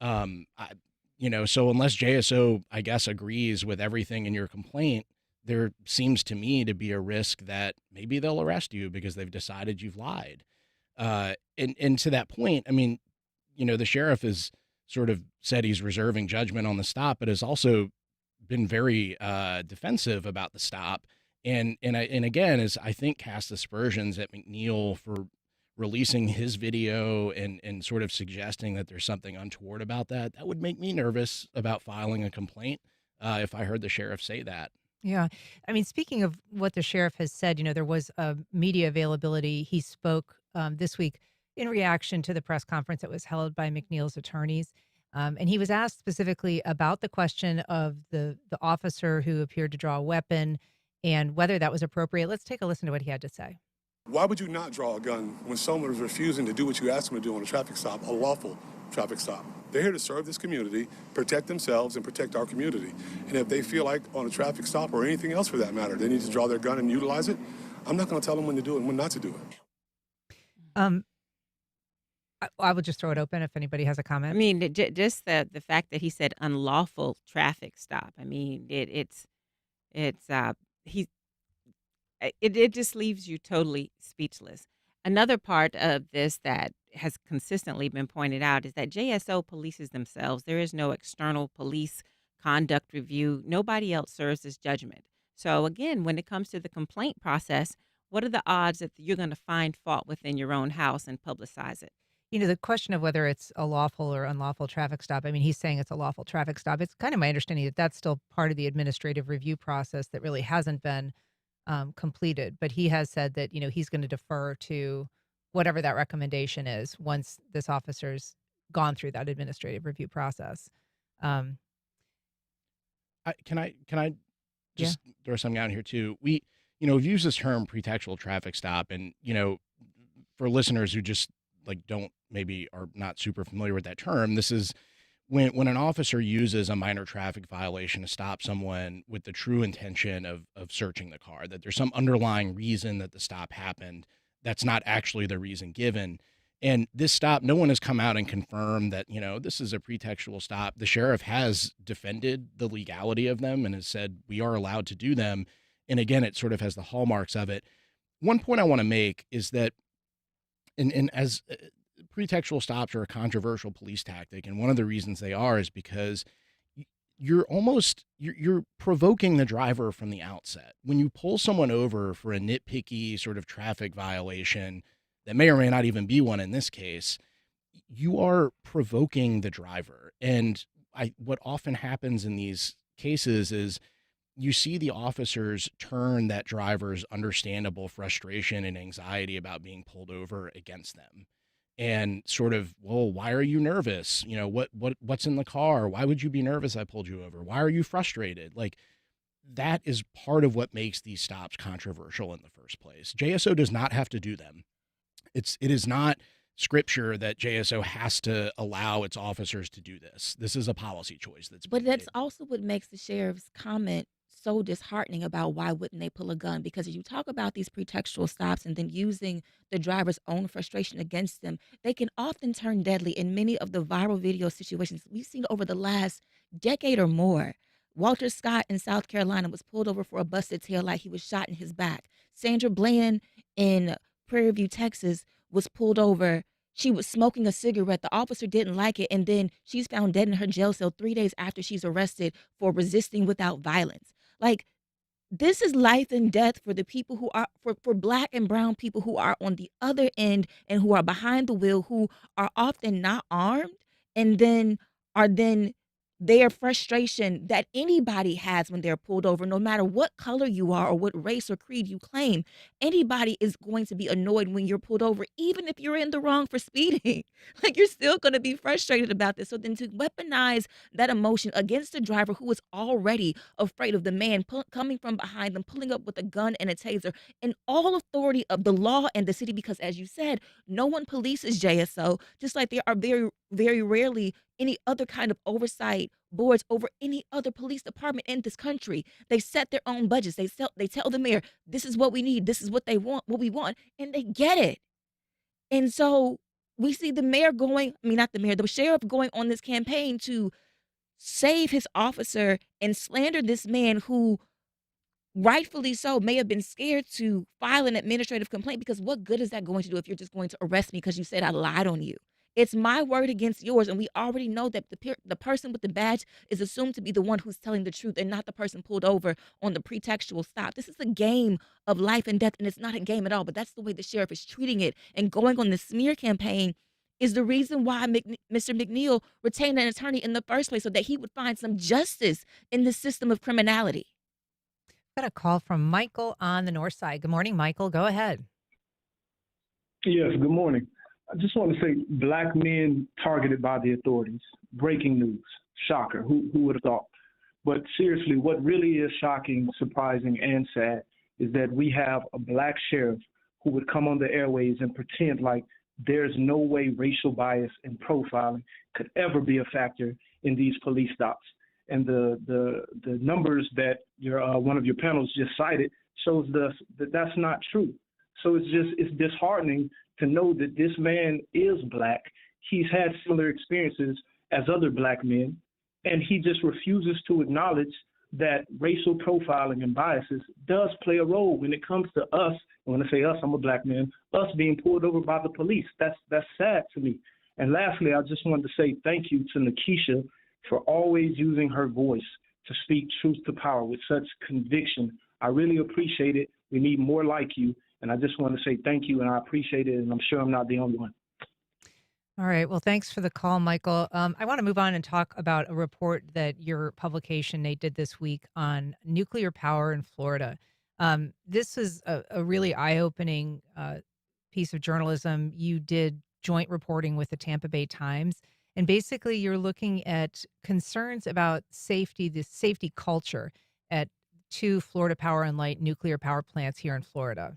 So unless JSO, I guess, agrees with everything in your complaint, there seems to me to be a risk that maybe they'll arrest you because they've decided you've lied. And to that point, the sheriff has sort of said he's reserving judgment on the stop, but has also been very defensive about the stop. And again, is I think cast aspersions at McNeil for releasing his video and sort of suggesting that there's something untoward about that. That would make me nervous about filing a complaint if I heard the sheriff say that. Yeah. Speaking of what the sheriff has said, there was a media availability. He spoke this week in reaction to the press conference that was held by McNeil's attorneys. And he was asked specifically about the question of the officer who appeared to draw a weapon and whether that was appropriate. Let's take a listen to what he had to say. Why would you not draw a gun when someone is refusing to do what you asked them to do on a traffic stop, a lawful traffic stop? They're here to serve this community, protect themselves, and protect our community. And if they feel like on a traffic stop or anything else for that matter, they need to draw their gun and utilize it, I'm not going to tell them when to do it and when not to do it. I would just throw it open if anybody has a comment. Just the fact that he said unlawful traffic stop. It just leaves you totally speechless. Another part of this that has consistently been pointed out is that JSO polices themselves. There is no external police conduct review. Nobody else serves as judgment. So again, when it comes to the complaint process, what are the odds that you're going to find fault within your own house and publicize it? The question of whether it's a lawful or unlawful traffic stop, he's saying it's a lawful traffic stop. It's kind of my understanding that that's still part of the administrative review process that really hasn't been completed. But he has said that, he's going to defer to whatever that recommendation is once this officer's gone through that administrative review process. Can I just throw something out here too? We've used this term pretextual traffic stop, and, for listeners who just don't maybe are not super familiar with that term, this is when an officer uses a minor traffic violation to stop someone with the true intention of searching the car, that there's some underlying reason that the stop happened that's not actually the reason given. And this stop, no one has come out and confirmed that, this is a pretextual stop. The sheriff has defended the legality of them and has said we are allowed to do them. And again, it sort of has the hallmarks of it. One point I want to make is that and as pretextual stops are a controversial police tactic, and one of the reasons they are is because you're provoking the driver from the outset. When you pull someone over for a nitpicky sort of traffic violation that may or may not even be one in this case, you are provoking the driver. And what often happens in these cases is you see the officers turn that driver's understandable frustration and anxiety about being pulled over against them. And sort of, well, why are you nervous? What's in the car? Why would you be nervous? I pulled you over. Why are you frustrated? That is part of what makes these stops controversial in the first place. JSO does not have to do them. It is not scripture that JSO has to allow its officers to do this. This is a policy choice that's been But that's made. also what makes the sheriff's comment so disheartening about why wouldn't they pull a gun, because if you talk about these pretextual stops and then using the driver's own frustration against them, they can often turn deadly. In many of the viral video situations we've seen over the last decade or more, Walter Scott in South Carolina was pulled over for a busted taillight. He was shot in his back. Sandra Bland in Prairie View, Texas, was pulled over. She was smoking a cigarette. The officer didn't like it, and then she's found dead in her jail cell 3 days after she's arrested for resisting without violence. Like, this is life and death for the people who are for black and brown people who are on the other end and who are behind the wheel, who are often not armed, and then are then their frustration that anybody has when they're pulled over, no matter what color you are or what race or creed you claim. Anybody is going to be annoyed when you're pulled over, even if you're in the wrong for speeding. Like, you're still going to be frustrated about this. So then to weaponize that emotion against a driver who is already afraid of the man coming from behind them, pulling up with a gun and a taser, and all authority of the law and the city, because as you said, no one polices JSO, just like there are very, very rarely any other kind of oversight boards over any other police department in this country. They set their own budgets. They tell the mayor, this is what we need, this is what they want, what we want, and they get it. And so we see the mayor not the mayor, the sheriff going on this campaign to save his officer and slander this man who, rightfully so, may have been scared to file an administrative complaint, because what good is that going to do if you're just going to arrest me because you said I lied on you? It's my word against yours, and we already know that the person with the badge is assumed to be the one who's telling the truth and not the person pulled over on the pretextual stop. This is a game of life and death, and it's not a game at all, but that's the way the sheriff is treating it. And going on the smear campaign is the reason why Mr. McNeil retained an attorney in the first place, so that he would find some justice in the system of criminality. Got a call from Michael on the north side. Good morning, Michael. Go ahead. Yes, good morning. I just want to say, black men targeted by the authorities. Breaking news. Shocker. Who would have thought? But seriously, what really is shocking, surprising, and sad is that we have a black sheriff who would come on the airways and pretend like there's no way racial bias and profiling could ever be a factor in these police stops. And the numbers that one of your panels just cited shows us that that's not true. So it's disheartening to know that this man is black. He's had similar experiences as other black men, and he just refuses to acknowledge that racial profiling and biases does play a role when it comes to us. And when I say us, I'm a black man, us being pulled over by the police. That's sad to me. And lastly, I just wanted to say thank you to Nikisha for always using her voice to speak truth to power with such conviction. I really appreciate it. We need more like you. And I just want to say thank you, and I appreciate it, and I'm sure I'm not the only one. All right. Well, thanks for the call, Michael. I want to move on and talk about a report that your publication, Nate, did this week on nuclear power in Florida. This is a really eye-opening piece of journalism. You did joint reporting with the Tampa Bay Times, and basically you're looking at concerns about safety, the safety culture at two Florida Power and Light nuclear power plants here in Florida.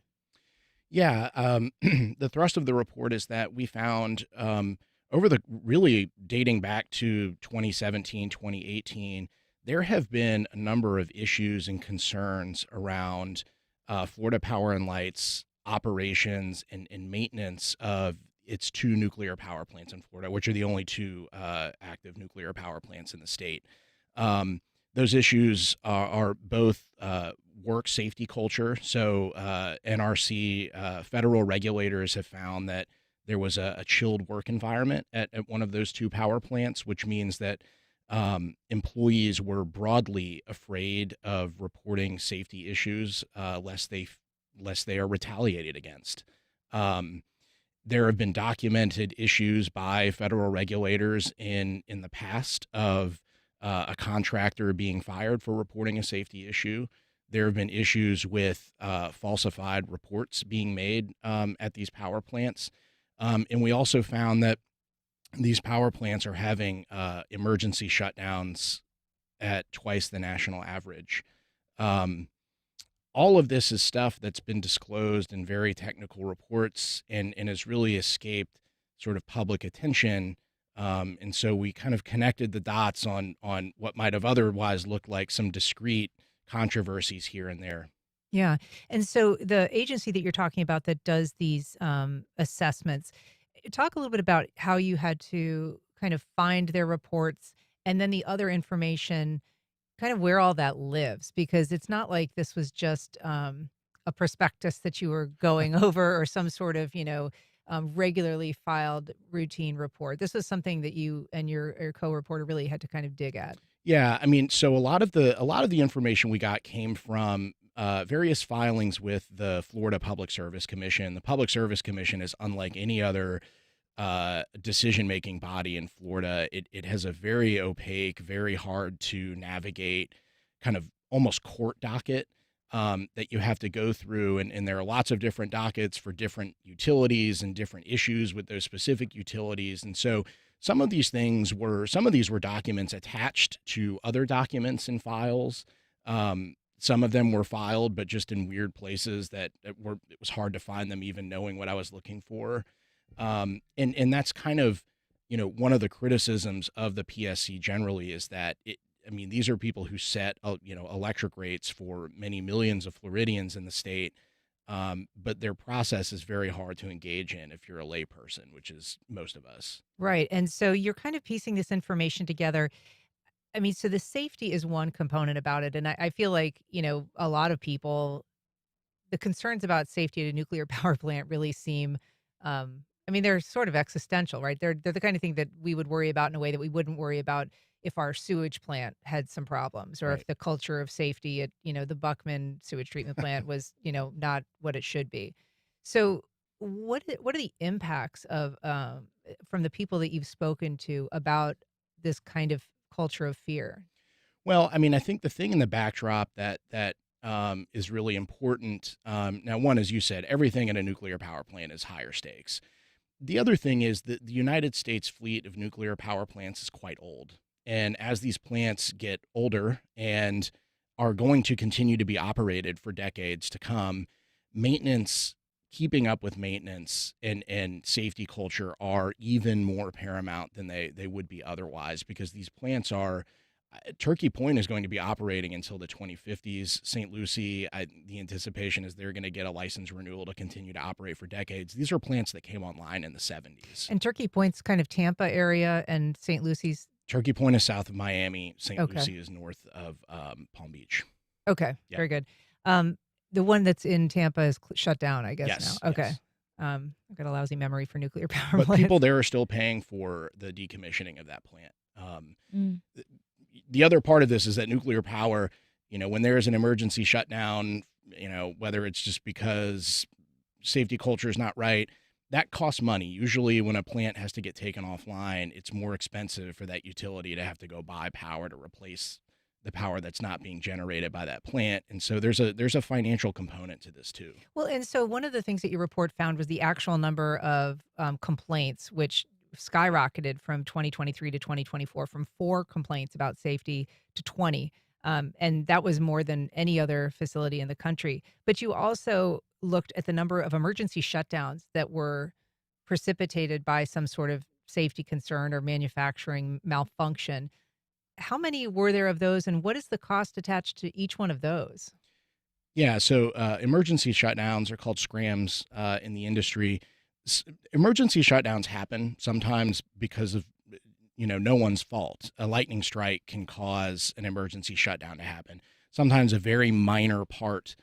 Yeah, the thrust of the report is that we found over the really dating back to 2017, 2018, there have been a number of issues and concerns around Florida Power and Light's operations and maintenance of its two nuclear power plants in Florida, which are the only two active nuclear power plants in the state. Those issues are both work safety culture. So NRC, federal regulators have found that there was a chilled work environment at one of those two power plants, which means that employees were broadly afraid of reporting safety issues lest they are retaliated against. There have been documented issues by federal regulators in the past of a contractor being fired for reporting a safety issue. There have been issues with falsified reports being made at these power plants. And we also found that these power plants are having emergency shutdowns at twice the national average. All of this is stuff that's been disclosed in very technical reports and has really escaped sort of public attention. And so we kind of connected the dots on what might have otherwise looked like some discrete controversies here and there. Yeah. And so the agency that you're talking about that does these assessments, talk a little bit about how you had to kind of find their reports and then the other information, kind of where all that lives, because it's not like this was just a prospectus that you were going over or some sort of, regularly filed routine report. This was something that you and your co-reporter really had to kind of dig at. Yeah, I mean, so a lot of the information we got came from various filings with the Florida Public Service Commission. The Public Service Commission is unlike any other decision-making body in Florida. It has a very opaque, very hard to navigate kind of almost court docket that you have to go through. And there are lots of different dockets for different utilities and different issues with those specific utilities. And so some of these were documents attached to other documents and files. Some of them were filed, but just in weird places it was hard to find them, even knowing what I was looking for. And that's kind of, one of the criticisms of the PSC generally is that these are people who set, electric rates for many millions of Floridians in the state. But their process is very hard to engage in if you're a layperson, which is most of us. Right. And so you're kind of piecing this information together. So the safety is one component about it. And I feel like, a lot of people, the concerns about safety at a nuclear power plant really seem, they're sort of existential, right? They're the kind of thing that we would worry about in a way that we wouldn't worry about if our sewage plant had some problems, or Right. if the culture of safety at, the Buckman sewage treatment plant was, not what it should be. So what are the impacts of, from the people that you've spoken to about this kind of culture of fear? Well, I think the thing in the backdrop that is really important. Now, one, as you said, everything at a nuclear power plant is higher stakes. The other thing is that the United States fleet of nuclear power plants is quite old. And as these plants get older and are going to continue to be operated for decades to come, keeping up with maintenance and safety culture are even more paramount than they would be otherwise, because these plants Turkey Point is going to be operating until the 2050s. St. Lucie, the anticipation is they're going to get a license renewal to continue to operate for decades. These are plants that came online in the 70s. And Turkey Point's kind of Tampa area, and St. Lucie's. Turkey Point is south of Miami. St. Okay. Lucie is north of Palm Beach. Okay, Yeah. very good. The one that's in Tampa is shut down, I guess, Yes, now. Okay. yes. I've got a lousy memory for nuclear power But plants. people there are still paying for the decommissioning of that plant. Mm. The other part of this is that nuclear power, when there is an emergency shutdown, whether it's just because safety culture is not right, that costs money. Usually when a plant has to get taken offline, it's more expensive for that utility to have to go buy power to replace the power that's not being generated by that plant. And so there's a financial component to this too. Well, and so one of the things that your report found was the actual number of complaints, which skyrocketed from 2023 to 2024, from 4 complaints about safety to 20. And that was more than any other facility in the country. But you also looked at the number of emergency shutdowns that were precipitated by some sort of safety concern or manufacturing malfunction. How many were there of those, and what is the cost attached to each one of those? Yeah, so emergency shutdowns are called scrams in the industry. Emergency shutdowns happen sometimes because of no one's fault. A lightning strike can cause an emergency shutdown to happen. Sometimes a very minor part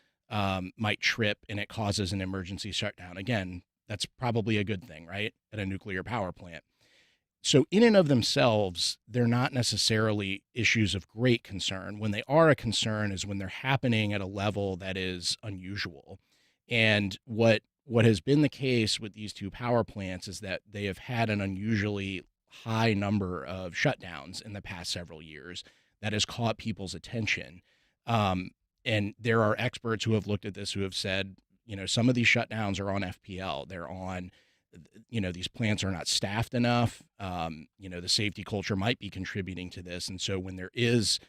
might trip and it causes an emergency shutdown. Again, that's probably a good thing, right, at a nuclear power plant. So in and of themselves, they're not necessarily issues of great concern. When they are a concern is when they're happening at a level that is unusual. And what has been the case with these 2 power plants is that they have had an unusually high number of shutdowns in the past several years that has caught people's attention. And there are experts who have looked at this who have said, some of these shutdowns are on FPL. They're on, these plants are not staffed enough. The safety culture might be contributing to this. And so when there is,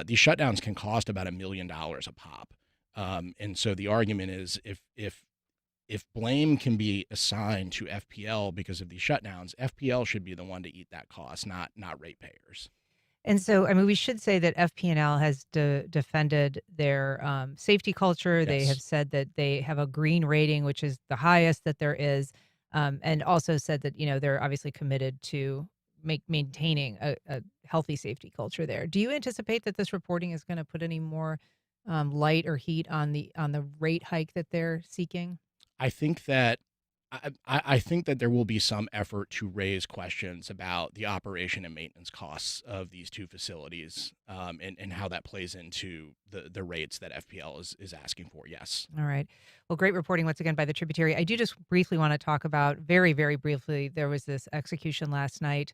these shutdowns can cost about $1 million a pop. And so the argument is if blame can be assigned to FPL because of these shutdowns, FPL should be the one to eat that cost, not ratepayers. And so, I mean, we should say that FP&L has defended their safety culture. They have Yes. said that they have a green rating, which is the highest that there is, and also said that, they're obviously committed to maintaining a healthy safety culture there. Do you anticipate that this reporting is going to put any more light or heat on the rate hike that they're seeking? I think that I think that there will be some effort to raise questions about the operation and maintenance costs of these two facilities, and how that plays into the rates that FPL is asking for. Yes. All right. Well, great reporting once again by the Tributary. I do just briefly want to talk about, very, very briefly, there was this execution last night.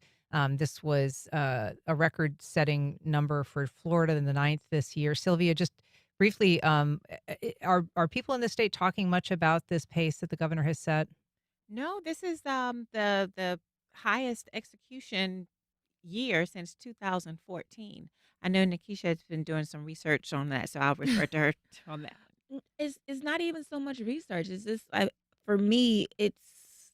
This was a record-setting number for Florida, in the ninth this year. Sylvia, just briefly, are people in the state talking much about this pace that the governor has set? No, this is the highest execution year since 2014. I know Nikisha has been doing some research on that, so I'll refer to her on that. It's not even so much research. It's just for me, it's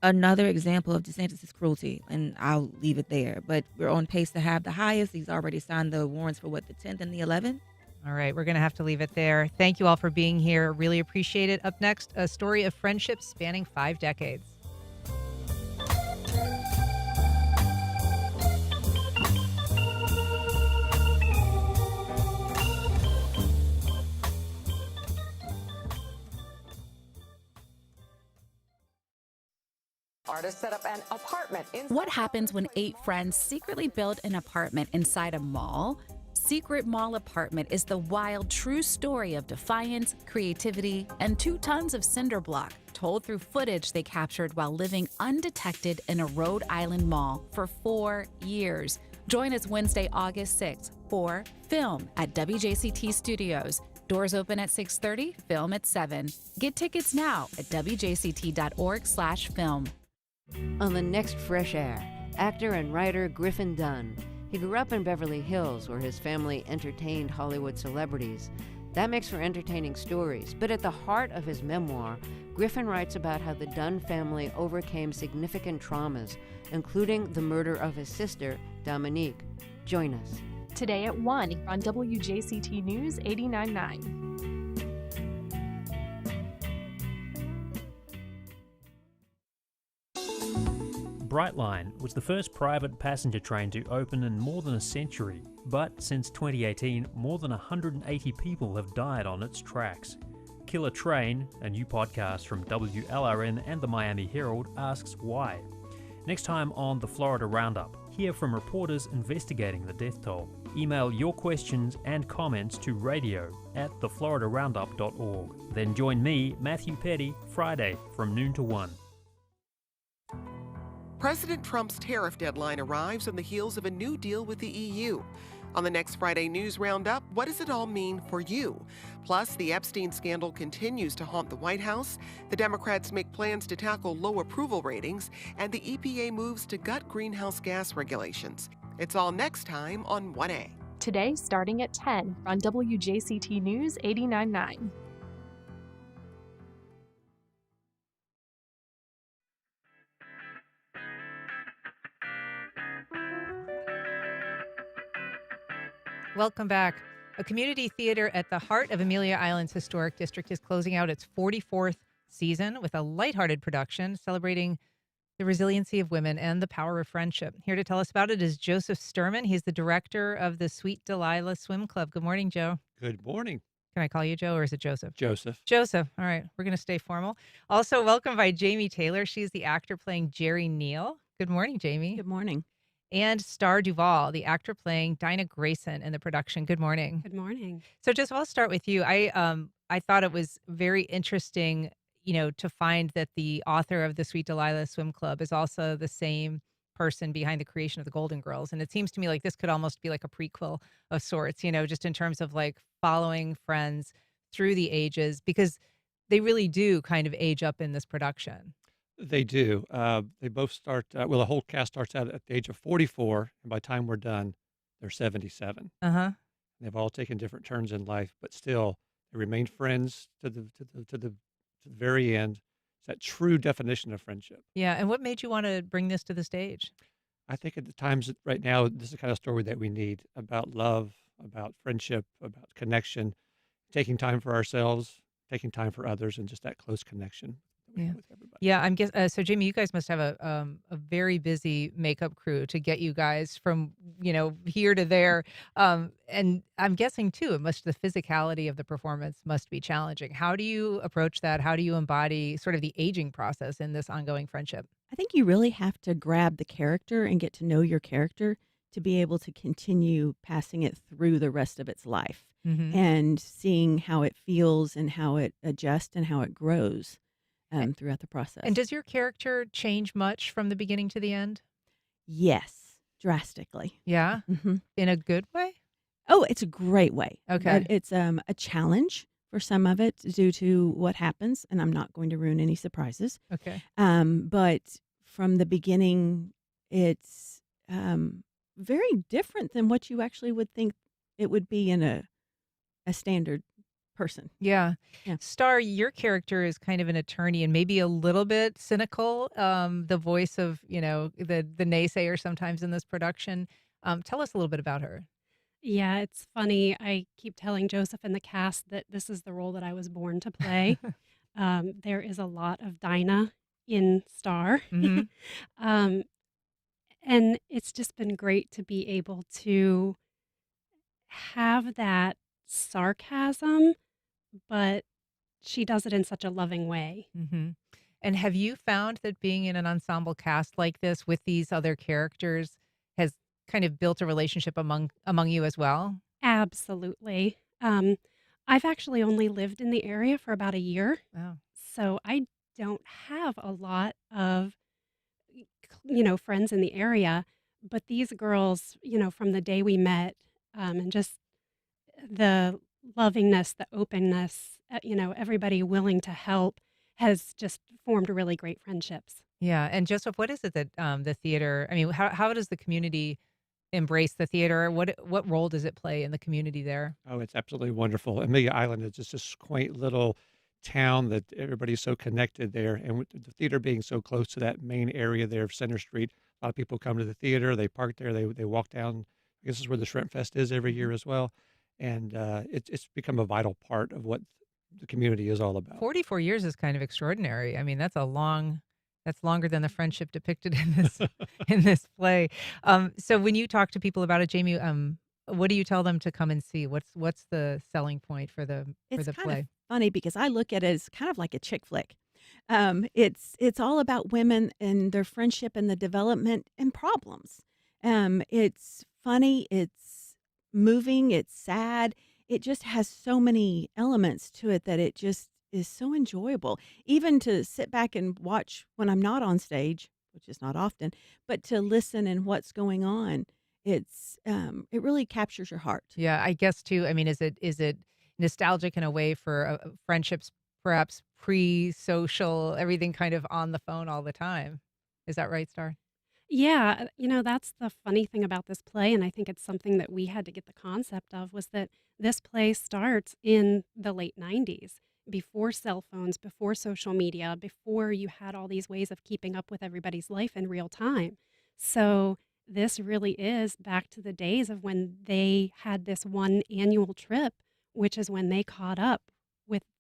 another example of DeSantis' cruelty, and I'll leave it there. But we're on pace to have the highest. He's already signed the warrants for the 10th and the 11th. All right, we're going to have to leave it there. Thank you all for being here. Really appreciate it. Up next, a story of friendship spanning 5 decades. Artists set up an apartment in. What happens when 8 friends secretly build an apartment inside a mall? Secret Mall Apartment is the wild, true story of defiance, creativity, and 2 tons of cinder block, told through footage they captured while living undetected in a Rhode Island mall for 4 years. Join us Wednesday, August 6th for Film at WJCT Studios. Doors open at 6:30, film at 7. Get tickets now at wjct.org/film. On the next Fresh Air, actor and writer Griffin Dunn. He grew up in Beverly Hills, where his family entertained Hollywood celebrities. That makes for entertaining stories, but at the heart of his memoir, Griffin writes about how the Dunn family overcame significant traumas, including the murder of his sister, Dominique. Join us. Today at 1 on WJCT News 89.9. Brightline was the first private passenger train to open in more than a century, but since 2018, more than 180 people have died on its tracks. Killer Train, a new podcast from WLRN and the Miami Herald, asks why. Next time on the Florida Roundup, hear from reporters investigating the death toll. Email your questions and comments to radio@thefloridaroundup.org. Then join me, Matthew Petty, Friday from noon to 1. President Trump's tariff deadline arrives on the heels of a new deal with the EU. On the next Friday News Roundup, what does it all mean for you? Plus, the Epstein scandal continues to haunt the White House, the Democrats make plans to tackle low approval ratings, and the EPA moves to gut greenhouse gas regulations. It's all next time on 1A. Today, starting at 10 on WJCT News 89.9. Welcome back. A community theater at the heart of Amelia Island's historic district is closing out its 44th season with a lighthearted production celebrating the resiliency of women and the power of friendship. Here to tell us about it is Joseph Sturman. He's the director of the Sweet Delilah Swim Club. Good morning, Joe. Good morning. Can I call you Joe or is it Joseph? Joseph. Joseph. All right. We're going to stay formal. Also, welcome by Jamie Taylor. She's the actor playing Jerry Neal. Good morning, Jamie. Good morning. And Star Duvall, the actor playing Dinah Grayson in the production. Good morning. Good morning. So just I'll start with you. I thought it was very interesting, to find that the author of the Sweet Delilah Swim Club is also the same person behind the creation of the Golden Girls. And it seems to me like this could almost be like a prequel of sorts, just in terms of like following friends through the ages, because they really do kind of age up in this production. They do. They both start, the whole cast starts out at the age of 44, and by the time we're done, they're 77. Uh-huh. They've all taken different turns in life, but still, they remain friends to the very end. It's that true definition of friendship. Yeah. And what made you want to bring this to the stage? I think at the times right now, this is the kind of story that we need about love, about friendship, about connection, taking time for ourselves, taking time for others, and just that close connection that we Yeah. have with everybody. Yeah, so Jamie, you guys must have a very busy makeup crew to get you guys from, here to there. And I'm guessing too, the physicality of the performance must be challenging. How do you approach that? How do you embody sort of the aging process in this ongoing friendship? I think you really have to grab the character and get to know your character to be able to continue passing it through the rest of its life Mhm. and seeing how it feels and how it adjusts and how it grows throughout the process. And does your character change much from the beginning to the end? Yes, drastically. Yeah? hmm In a good way? Oh, it's a great way. Okay. But it's a challenge for some of it due to what happens, and I'm not going to ruin any surprises. Okay. But from the beginning, it's very different than what you actually would think it would be in a standard person. Yeah. Yeah. Star, your character is kind of an attorney and maybe a little bit cynical, the voice of, the naysayer sometimes in this production. Tell us a little bit about her. Yeah, it's funny. I keep telling Joseph and the cast that this is the role that I was born to play. There is a lot of Dinah in Star. Mhm. And it's just been great to be able to have that sarcasm, but she does it in such a loving way. hmm And have you found that being in an ensemble cast like this with these other characters has kind of built a relationship among you as well? Absolutely. I've actually only lived in the area for about a year, Oh. so I don't have a lot of friends in the area. But these girls, from the day we met, and just the lovingness, the openness, everybody willing to help has just formed really great friendships. Yeah. And Joseph, what is it that the theater, I mean, how does the community embrace the theater? What role does it play in the community there? Oh, it's absolutely wonderful. Amelia Island is just this quaint little town that everybody's so connected there. And with the theater being so close to that main area there of Center Street, a lot of people come to the theater, they park there, they walk down. I guess this is where the Shrimp Fest is every year as well. And it's become a vital part of what the community is all about. 44 years is kind of extraordinary. I mean, that's longer than the friendship depicted in this in this play. So when you talk to people about it, Jamie, what do you tell them to come and see? What's the selling point for the It's kind play? of funny because I look at it as kind of like a chick flick. It's all about women and their friendship and the development and problems. It's funny, it's moving, it's sad. It just has so many elements to it that it just is so enjoyable. Even to sit back and watch when I'm not on stage, which is not often, but to listen and what's going on. It really captures your heart. Yeah, I guess too. I mean, is it nostalgic in a way for friendships, perhaps pre-social, everything kind of on the phone all the time? Is that right, Star? Yeah, that's the funny thing about this play, and I think it's something that we had to get the concept of, was that this play starts in the late 90s, before cell phones, before social media, before you had all these ways of keeping up with everybody's life in real time. So this really is back to the days of when they had this one annual trip, which is when they caught up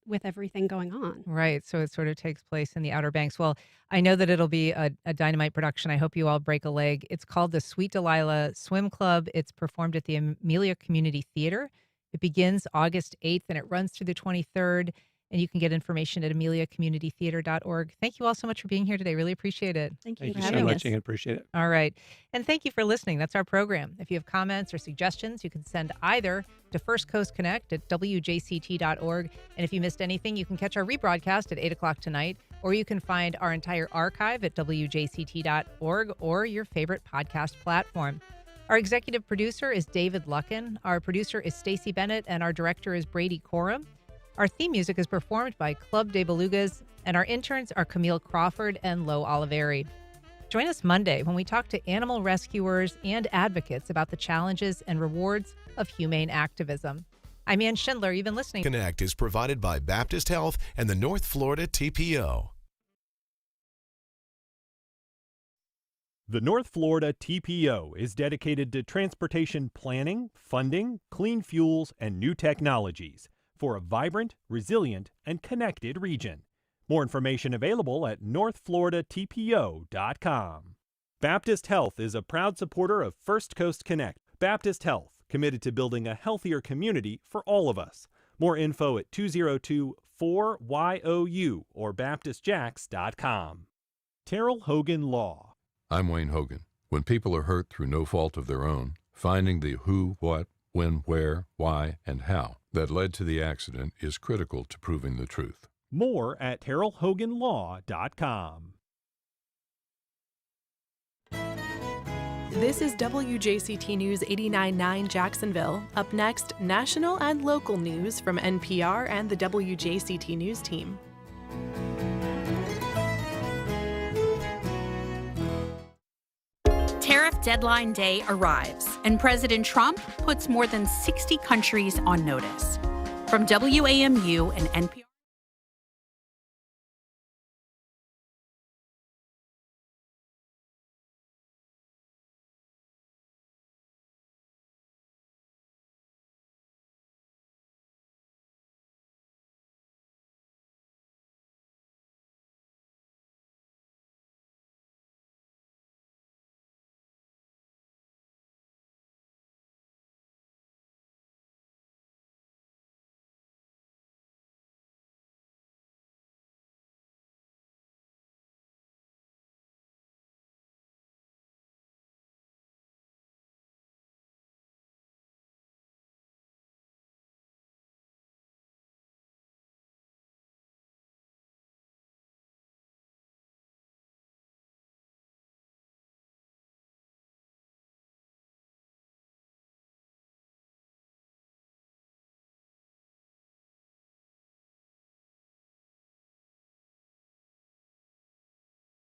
with everything going on. Right. So it sort of takes place in the Outer Banks. Well, I know that it'll be a dynamite production. I hope you all break a leg. It's called the Sweet Delilah Swim Club. It's performed at the Amelia Community Theater. It begins August 8th and it runs through the 23rd. And you can get information at ameliacommunitytheater.org. Thank you all so much for being here today. Really appreciate it. Thank Thank you so much, Ian. Appreciate it. All right. And thank you for listening. That's our program. If you have comments or suggestions, you can send either to First Coast Connect at WJCT.org. And if you missed anything, you can catch our rebroadcast at 8 o'clock tonight, or you can find our entire archive at WJCT.org or your favorite podcast platform. Our executive producer is David Luckin. Our producer is Stacey Bennett, and our director is Brady Coram. Our theme music is performed by Club de Belugas, and our interns are Camille Crawford and Lo Oliveri. Join us Monday when we talk to animal rescuers and advocates about the challenges and rewards of humane activism. I'm Ann Schindler. You've been listening. Connect is provided by Baptist Health and the North Florida TPO. The North Florida TPO is dedicated to transportation planning, funding, clean fuels, and new technologies for a vibrant, resilient, and connected region. More information available at northfloridatpo.com. Baptist Health is a proud supporter of First Coast Connect. Baptist Health, committed to building a healthier community for all of us. More info at 202-4YOU or baptistjacks.com. Terrell Hogan Law. I'm Wayne Hogan. When people are hurt through no fault of their own, finding the who, what, when, where, why, and how that led to the accident is critical to proving the truth. More at terrellhoganlaw.com. This is WJCT News 89.9 Jacksonville. Up next, national and local news from NPR and the WJCT News team. Tariff deadline day arrives, and President Trump puts more than 60 countries on notice. From WAMU and NPR.